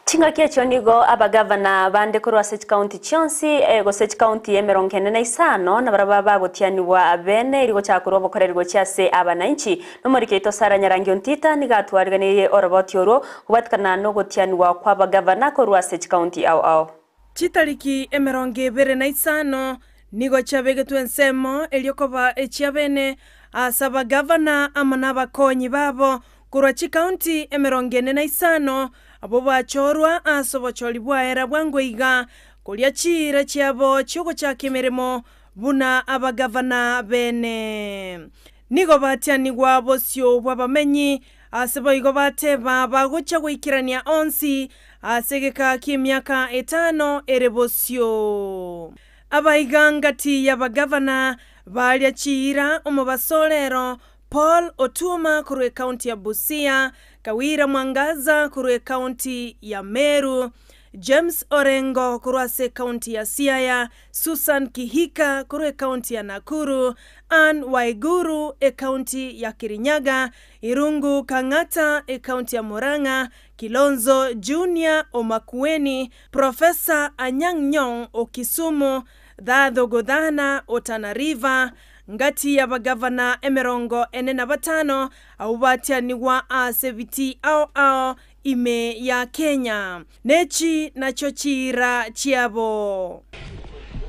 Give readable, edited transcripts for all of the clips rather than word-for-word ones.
Chinga kecho nigo abagavana bande kurwa Search County CHINSA go Search County emeronkene na isano na baraba bagotianiwa abene irigo chakurwa bokorerwa cyase abananchi no muri keto sara nyarangi ontita nigatwariganiye orobotioro kubatkana no gotianiwa kwa abagavana kurwa Search County au chitariki emeronge bere na isano nigo chabegetu ensemo eliokoba echiabene asaba gavana amana bakonyi babo kurwa County emerongene na isano abo bachorwa asobocholi bwaera bwangoiga kulia chira chiabo chugo cha kimeremo buna abagavana bene nigo batianigwa bosyo bwabamenyi aseboigo bateba bagocha gwikirania onsi asegeka kimyaka 5 erebosyo abaigangati y'abagavana balia chira omubasolero Paul Otuma kurwe kaunti ya Busia, Kawira Mwangaza kurwe kaunti ya Meru, James Orengo kurwase kaunti ya Siaya, Susan Kihika kurwe kaunti ya Nakuru, Ann Waiguru kaunti ya Kirinyaga, Irungu Kangata kaunti ya Murang'a, Kilonzo Junior Omakueni, Profesa Anyang' Nyong Kisumu, Dadho Godhana Tana River, ngati ya bagavana emerongo enena batano aubatianiwa asebiti au ime ya Kenya nechi na chochira chiabo.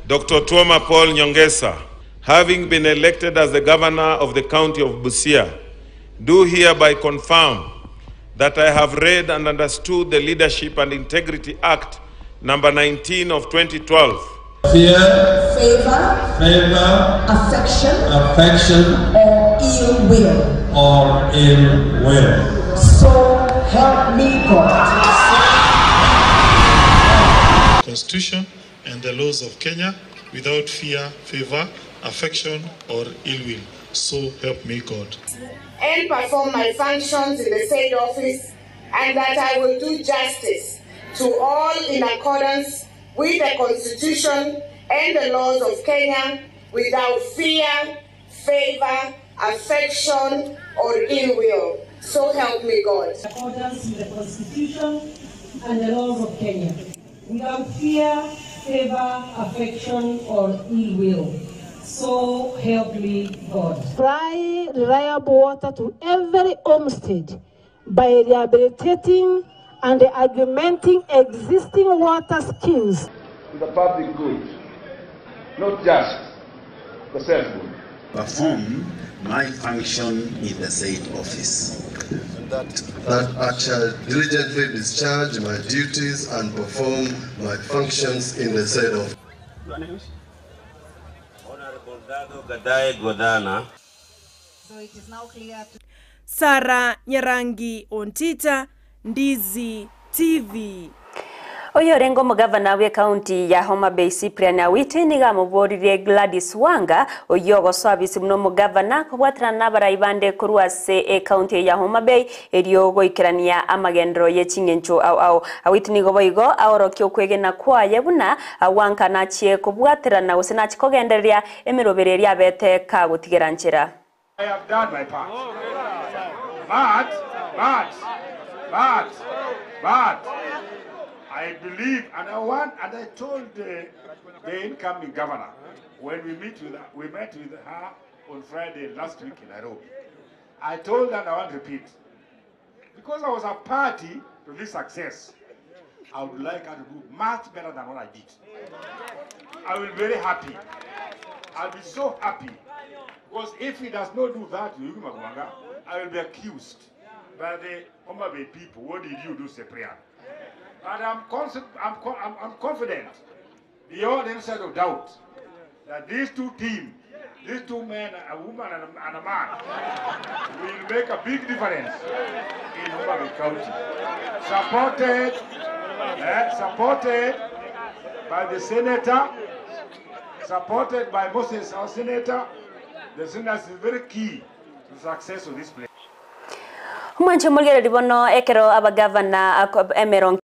Dr. Tuoma Paul Nyongesa, having been elected as the governor of the county of Busia, do hereby confirm that I have read and understood the Leadership and Integrity Act number 19 of 2012. Fear, favor, affection, or ill will. So help me God. Constitution and the laws of Kenya without fear, favor, affection, or ill will. So help me God. And perform my functions in the said office, and that I will do justice to all in accordance with the Constitution and the laws of Kenya without fear, favor, affection, or ill will. So help me God. In accordance with the Constitution and the laws of Kenya without fear, favor, affection, or ill will. So help me God. Supply reliable water to every homestead by rehabilitating and augmenting existing water schemes. To the public good, not just the self-good. Perform my function in the said office. That I shall diligently discharge my duties and perform my functions in the said office. Honorable Dado Gadaye Godana. So it is now clear to Sara Nyarangi Ontita, Ndizi TV. Oyo rengo mugavana we county ya Homa Bay Cyprian Awiti niga muborire Gladys Wanga oyo go service muno mugavana kubwatira nabaraibande kurwase county ya Homa Bay eriogo ikirania amagendro ye chingencho au Awiti nigo boigo aorokyo kwegena kwaye buna awanka nachie kubwatira na usina chikogenderia emirobereria bete ka gutigeranchira. I have done my part. But I believe, and I told the incoming governor when we met with her on Friday last week in Nairobi. I told her, and I want to repeat, because I was a party to this success, I would like her to do much better than what I did. I will be very happy. I'll be so happy, because if he does not do that, I will be accused by the Homa Bay people. What did you do, Cyprian? And I'm confident, beyond any sort of doubt, that these two teams, these two men, a woman and a man, will make a big difference in Homa Bay County. Supported by the senator, supported by Moses, our senator. The senator is very key to the success of this place. Mwancho mulgere libono ekero abagavana emeron